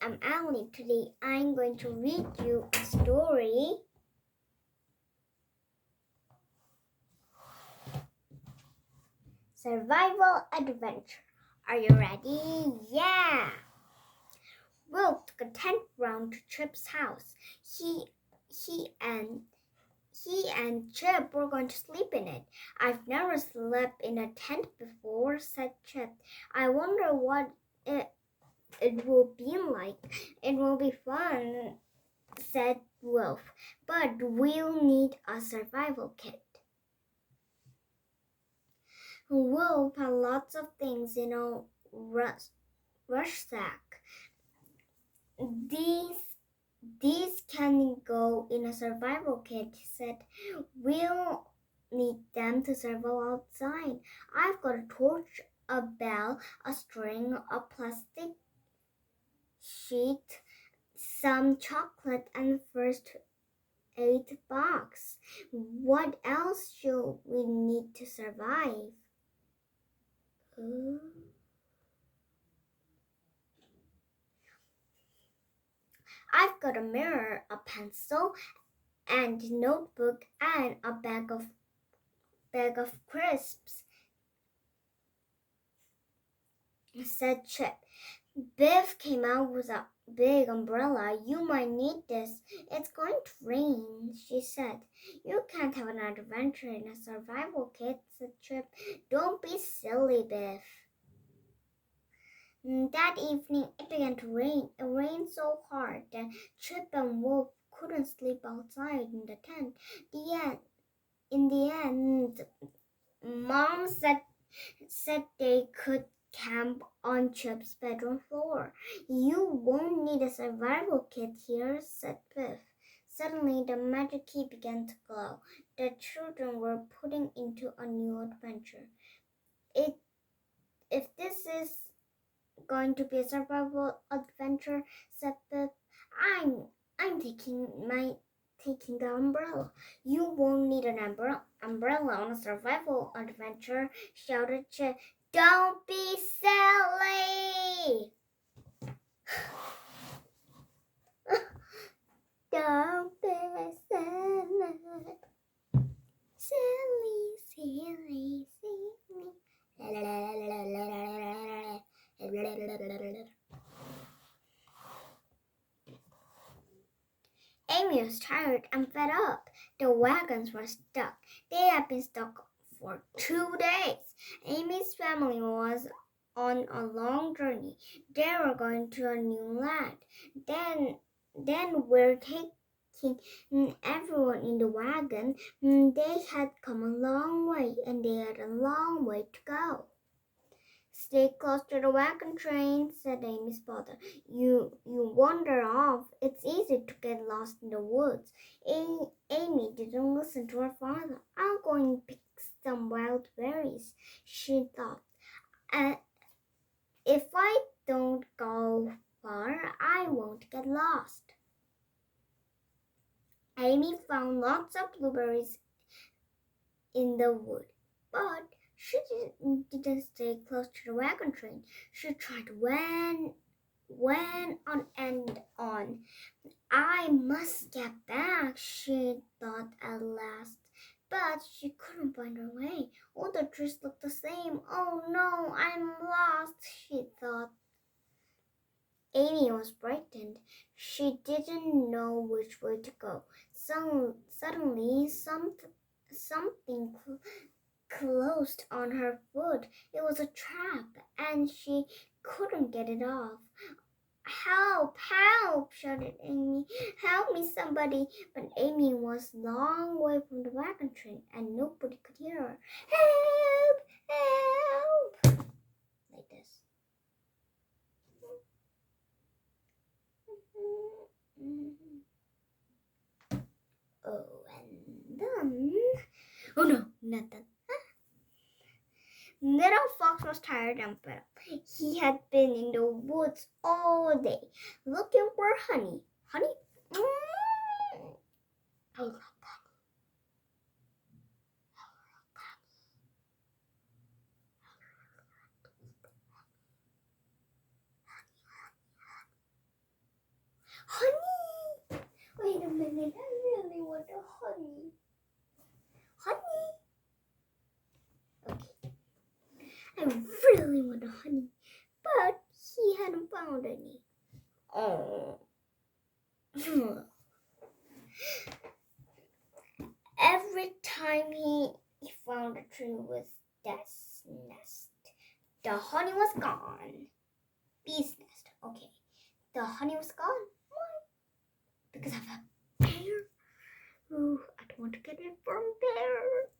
I'm Elly. Today I'm going to read you a story. Survival adventure. Are you ready? Yeah! Will took a tent round to Chip's house. He and Chip were going to sleep in it. I've never slept in a tent before, said Chip. I wonder what it will be like. It will be fun, said Wolf, but we'll need a survival kit. Wolf had lots of things in a rucksack. These can go in a survival kit, he said. We'll need them to survive outside. I've got a torch, a bell, a string, a plastic sheet, some chocolate, and first aid box. What else should we need to survive? I've got a mirror, a pencil, and a notebook, and a bag of crisps, said Chip. Biff came out with a big umbrella. You might need this. It's going to rain, she said. You can't have an adventure in a survival kit, said Chip. Don't be silly, Biff. That evening it began to rain. It rained so hard that Chip and Wolf couldn't sleep outside in the tent. In the end, Mom said they could camp on Chip's bedroom floor. You won't need a survival kit here, said Biff. Suddenly, the magic key began to glow. The children were putting into a new adventure. If this is going to be a survival adventure, said Biff, I'm taking the umbrella. You won't need an umbrella on a survival adventure, shouted Chip. Don't be silly! Don't be silly. Silly. Amy was tired and fed up. The wagons were stuck. They had been stuck for 2 days. Amy's family was on a long journey. They were going to a new land. Then we're taking everyone in the wagon. They had come a long way, and they had a long way to go. Stay close to the wagon train, said Amy's father. You wander off. It's easy to get lost in the woods. Amy didn't listen to her father. I'll go and pick some wild berries, she thought. If I don't go far, I won't get lost. Amy found lots of blueberries in the wood, but she didn't stay close to the wagon train. She tried when on and on. I must get back, she thought at last. But she couldn't find her way. All the trees looked the same. Oh no, I'm lost, she thought. Amy was frightened. She didn't know which way to go. Suddenly, something closed on her foot. It was a trap, and she couldn't get it off. Help! Help! Shouted Amy. Help me, somebody! But Amy was a long way from the wagon train, and nobody could hear her. Help! Help! Like this. Oh, and then... Oh no, not that. Little Fox was tired and fed up. He had been in the woods all day, looking for honey. Honey? I love honey. honey. Honey? Okay. I really want a honey, but he hadn't found any. Oh. Every time he found a tree with this nest, the honey was gone. Bee's nest. Okay. The honey was gone. Why? Because of a bear. Ooh, I don't want to get it from bear.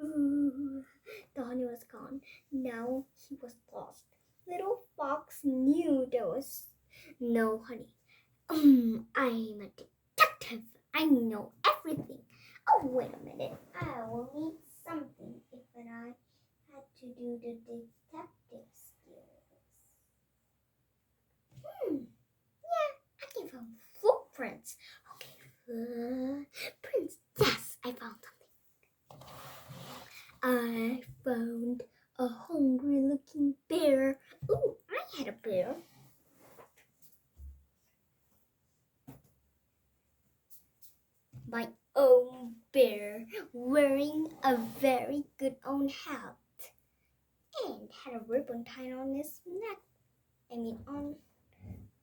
Ooh, the honey was gone. Now he was lost. Little fox knew there was no honey. I'm a detective. I know everything. Oh, wait a minute. I will need something if I had to do the detective skills. Yeah, I can find footprints. Okay, footprints. Yes, I found something. I found a hungry-looking bear. Ooh, I had a bear. My own bear, wearing a very good own hat, and had a ribbon tied on his neck.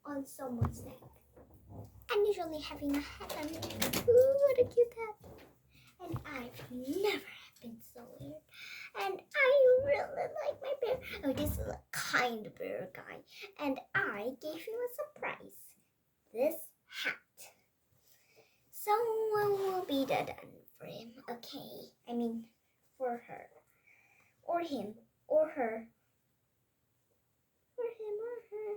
On someone's neck. Unusually having a hat on me. Ooh, what a cute hat. And I've never been so weird. And I really like my bear. Oh, this is a kind bear guy. And I gave him a surprise. This hat. Someone will be done for him. Okay. For her. Or him. Or her. For him or her.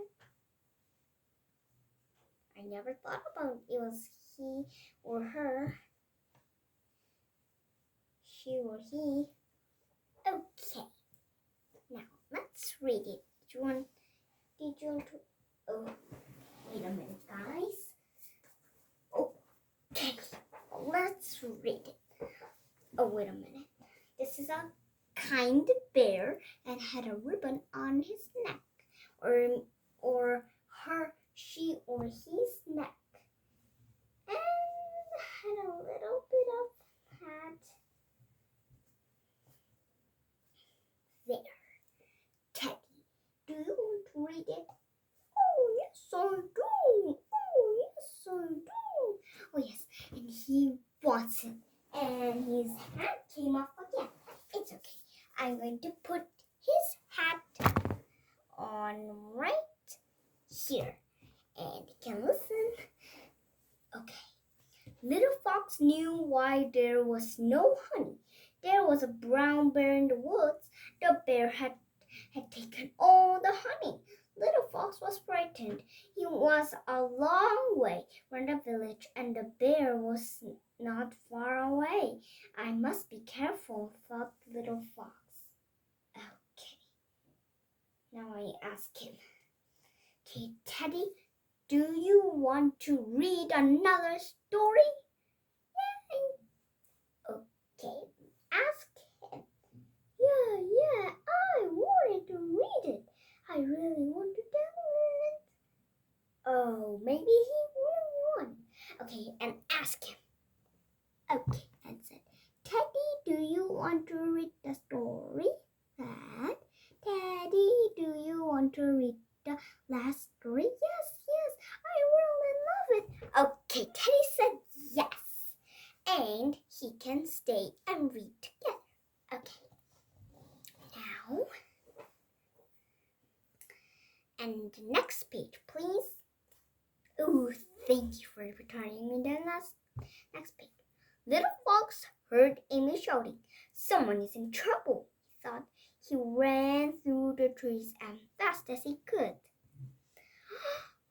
I never thought about it was he or her. She or he. Okay. Now let's read it. Did you want to? Oh, wait a minute, guys. Okay, let's read it. Oh, wait a minute. This is a kind bear and had a ribbon on his neck, or her, she or his neck, and had a little bit of hat there. Teddy, do you want to read it? Oh, yes, I do. Oh, yes, I do. Oh, yes, and he wants it. And his hat came off again. It's okay. I'm going to put his hat on right here. And you can listen. Okay. Little Fox knew why there was no honey. There was a brown bear in the woods. The bear had taken all the honey. Little Fox was frightened. He was a long way from the village, and the bear was not far away. I must be careful, thought Little Fox. Okay. Now I ask him. Okay, Teddy, do you want to read another story? Yeah. Okay, ask him. Yeah, I wanted to read it. I really want to tell it. Oh, maybe he really won. Okay, and ask him. Okay, and said, Teddy, do you want to read the story? That, Teddy, do you want to read the last story? Yes, I really love it. Okay, Teddy said yes. And he can stay and read together. Okay. Now, and the next page, please. Oh, thank you for returning me the next page. Little Fox heard Amy shouting. Someone is in trouble, he thought. He ran through the trees as fast as he could.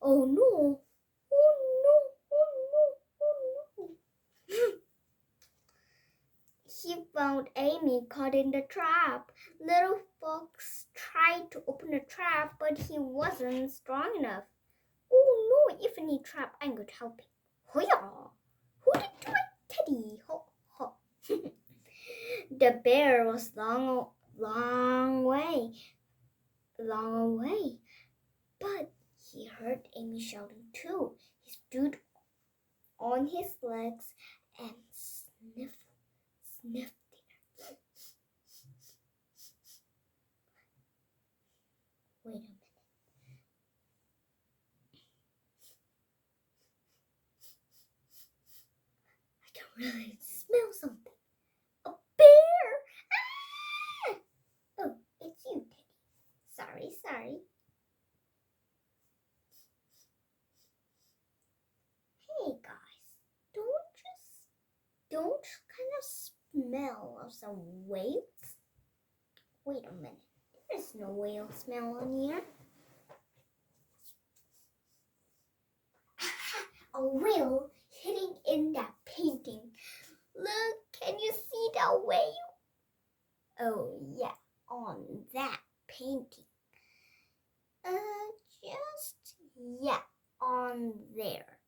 Oh no! Oh no! Oh no! Oh no! He found Amy caught in the trap. Little Fox tried to open the trap, but he wasn't strong enough. Oh no, if any trap, I'm going to help him. Hoya! Who did my Teddy? Ho, ho. The bear was long away, but he heard Amy shouting too. He stood on his legs and sniffed it. Wait a minute. I can really smell something. A bear! Ah! Oh, it's you, Teddy. Sorry. Hey guys, don't kind of smell of some whales? Wait a minute. There's no whale smell on here. A whale hidden in that painting. Look, can you see that whale? Oh yeah, on that painting. On there.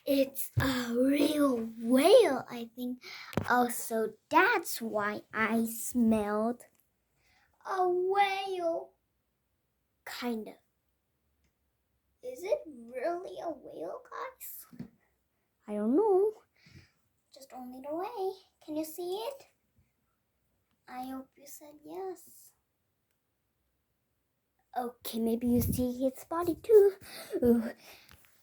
It's a real whale, I think. Also, that's why I smelled a whale. Kind of. Is it really a whale, guys? I don't know. Just only the way. Can you see it? I hope you said yes. Okay, maybe you see his body too. Ooh,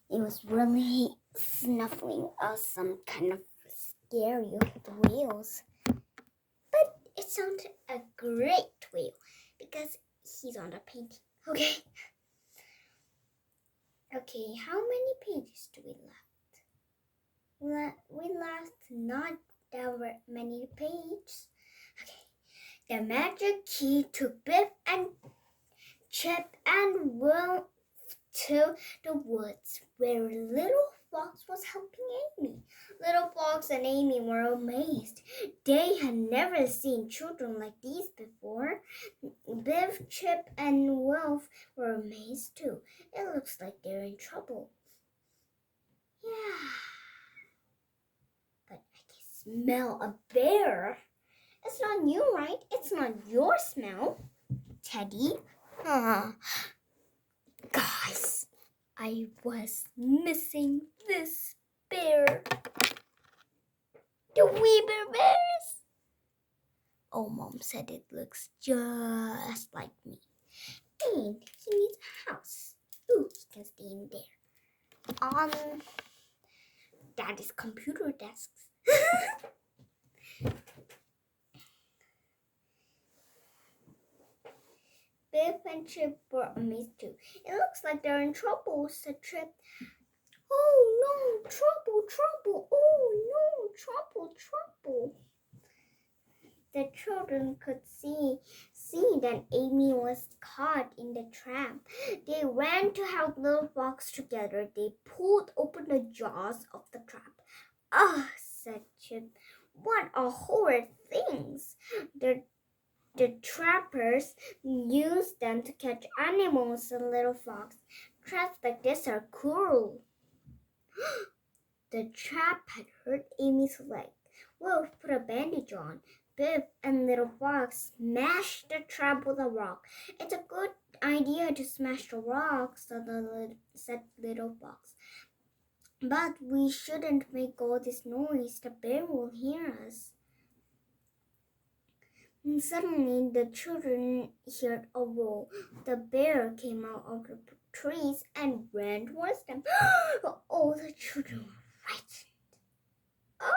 it was really snuffling us some kind of scary with whales. But it sounded a great whale because he's on the painting. Okay. Okay, how many pages do we left? We left not that many pages. Okay. The magic key to Biff and Chip and Will to the woods where Little Fox was helping Amy. Little Fox and Amy were amazed. They had never seen children like these before. Biff, Chip, and Wolf were amazed too. It looks like they're in trouble. Yeah. But I can smell a bear. It's not you, right? It's not your smell, Teddy. Guys, I was missing this bear. The Weber bears. Oh, Mom said it looks just like me. And he needs a house. Ooh, he can stay in there. On Daddy's computer desks. Biff and Chip were amazed too. It looks like they're in trouble, said Chip. Oh no, trouble. Oh no, trouble. The children could see that Amy was caught in the trap. They ran to help Little Fox together. They pulled open the jaws of the trap. Ah, said Chip, what a horrid things. The trappers used them to catch animals, and Little Fox. Traps like this are cruel. The trap had hurt Amy's leg. Wolf put a bandage on. Biff and Little Fox smashed the trap with a rock. It's a good idea to smash the rock, said Little Fox. But we shouldn't make all this noise. The bear will hear us. And suddenly the children heard a roar. The bear came out of the trees and ran towards them. All the children were frightened. Oh,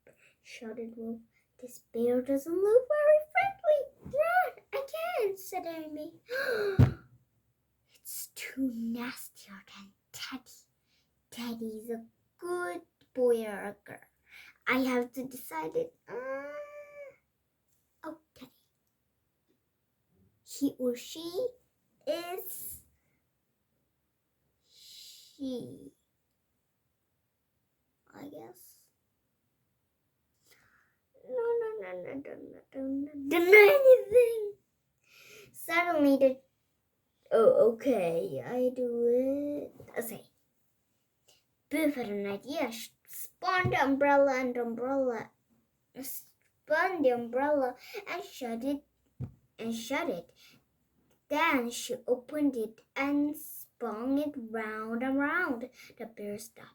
help! Shouted Wolf. This bear doesn't look very friendly. Run! I can't, said Amy. It's too nastier than Teddy. Teddy's a good boy or a girl. I have to decide it. Oh, Teddy. He or she is she, I guess. No, don't anything. Suddenly okay, I do it. Okay. Biff had an idea. Spun the umbrella and shut it. Then she opened it and spun it round and round. The bear stopped.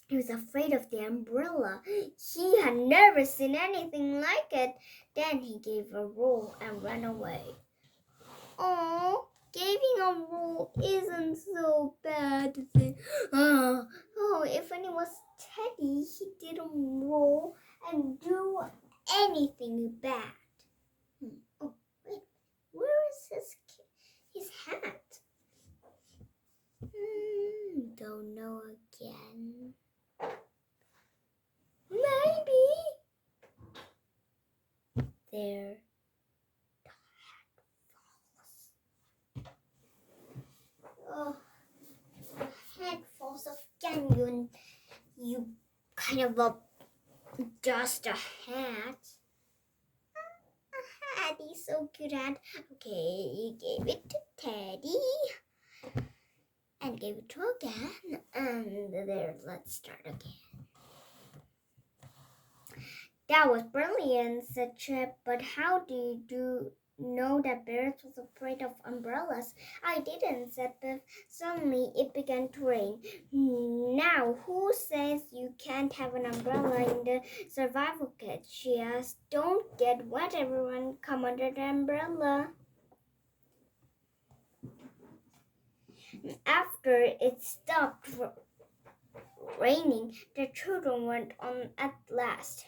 He was afraid of the umbrella. He had never seen anything like it. Then he gave a roll and ran away. Oh, giving a roll isn't so bad. Oh, if it was Teddy, he didn't roll and do anything bad. Oh, wait, where is his hat? Don't know again. Maybe. There. The hat falls. Oh, the hat falls again. You kind of just a hat. A hat is so cute hat. Okay, you gave it to Teddy. And gave it to again. And there, let's start again. That was brilliant, said Chip, but how do you know that Bears was afraid of umbrellas? I didn't, said Biff. Suddenly it began to rain. Now, who says you can't have an umbrella in the survival kit? She asked. Don't get wet, everyone. Come under the umbrella. After it stopped raining, the children went on at last.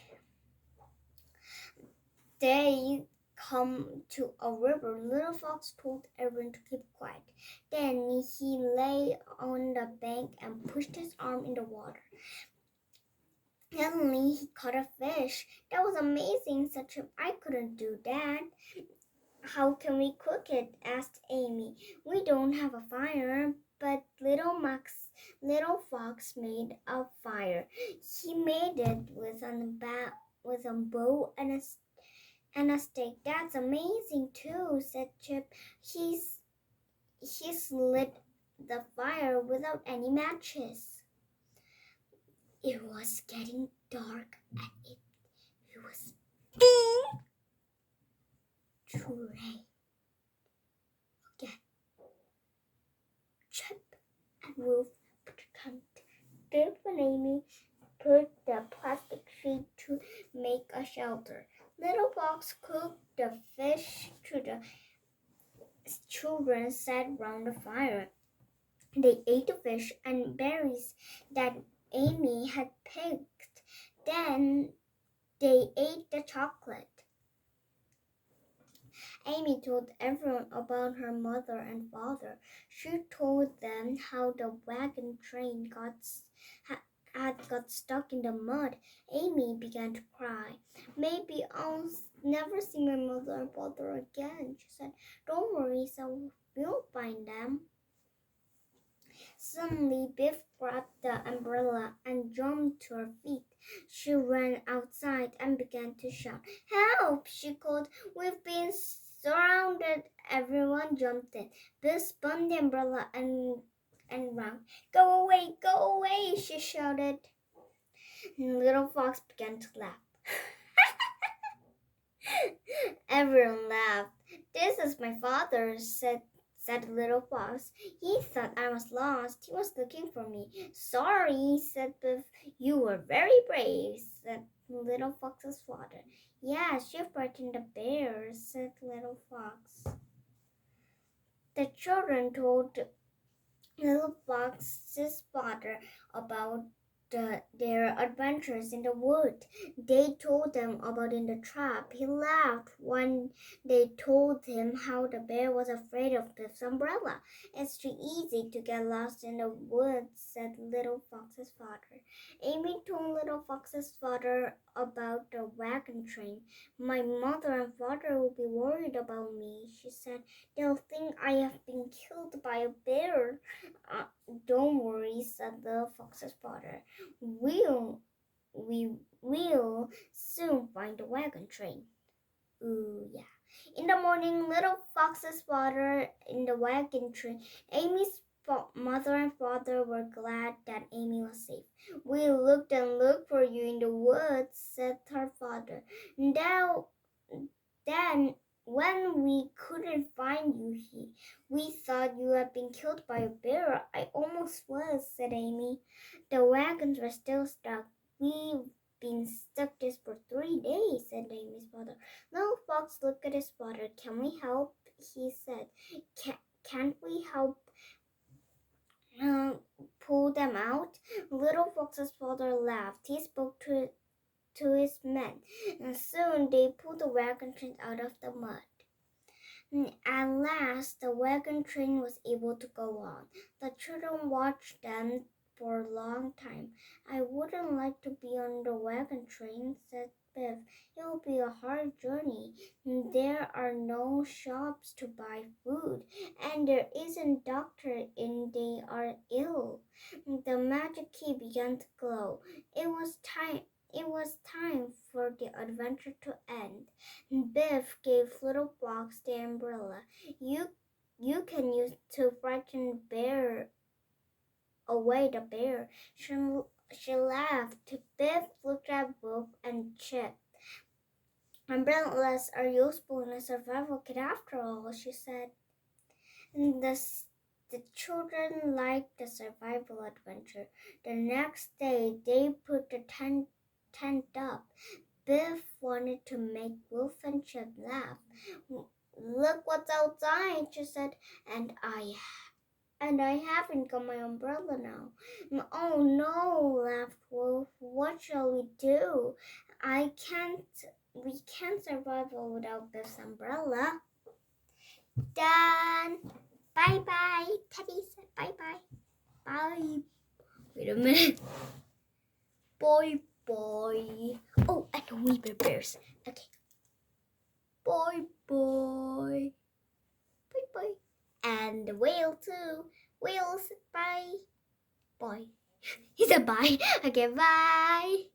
They come to a river. Little Fox told everyone to keep quiet. Then he lay on the bank and pushed his arm in the water. Suddenly he caught a fish. That was amazing, said Chip. I couldn't do that. How can we cook it? Asked Amy. We don't have a fire, but Little Fox made a fire. He made it with a bow and a stick. That's amazing too, said Chip. He lit the fire without any matches. It was getting dark and it was to rain. Again, Chip and Wolf Biff and Amy put the plastic sheet to make a shelter. Little Fox cooked the fish to the children sat round the fire. They ate the fish and berries that Amy had picked. Then they ate the chocolate. Amy told everyone about her mother and father. She told them how the wagon train had got stuck in the mud. Amy began to cry. Maybe I'll never see my mother and father again, she said. Don't worry, so we'll find them. Suddenly, Biff grabbed the umbrella and jumped to her feet. She ran outside and began to shout. Help! She called. We've been surrounded. Everyone jumped in. Biff spun the umbrella and ran. Go away, she shouted. Little Fox began to laugh. Everyone laughed. This is my father, said Little Fox. He thought I was lost. He was looking for me. Sorry, said Biff. You were very brave, said Little Fox's father. Yes, you frightened the bears, said Little Fox. The children told Little Fox's father about their adventures in the wood. They told them about in the trap. He laughed when they told him how the bear was afraid of Biff's umbrella. It's too easy to get lost in the woods, said Little Fox's father. Amy told Little Fox's father about the wagon train. My mother and father will be worried about me, she said. They'll think I have been killed by a bear. Don't worry, said Little Fox's father. We will soon find the wagon train. Ooh, yeah. In the morning, Little Fox's father in the wagon train. Amy's mother and father were glad that Amy was safe. We looked and looked for you in the woods, said her father. Then when we couldn't find you, we thought you had been killed by a bear. I almost was, said Amy. The wagons were still stuck. We've been stuck this for 3 days, said Amy's father. Little Fox looked at his father. Can we help? He said. Can't we help pull them out? Little Fox's father laughed. He spoke to his men, and soon they pulled the wagon train out of the mud. At last, the wagon train was able to go on. The children watched them for a long time. I wouldn't like to be on the wagon train, said Biff. It will be a hard journey. There are no shops to buy food, and there isn't a doctor in they are ill. The magic key began to glow. It was time for the adventure to end. Biff gave Little Fox the umbrella. You can use to frighten away the bear. She laughed. Biff looked at Wolf and Chip. Umbrellas are useful in a survival kit after all, she said. And the children liked the survival adventure. The next day, they put the tent up. Biff wanted to make Wolf and Chip laugh. Look what's outside, she said, and I haven't got my umbrella now. Oh no, laughed Wolf. What shall we do? We can't survive without Biff's umbrella. Done. Bye-bye. Teddy said bye-bye. Bye. Wait a minute. Bye. Oh, and the wee bears. Okay. Bye. Bye. And the whale too. Whale said bye. He said bye. Okay, bye.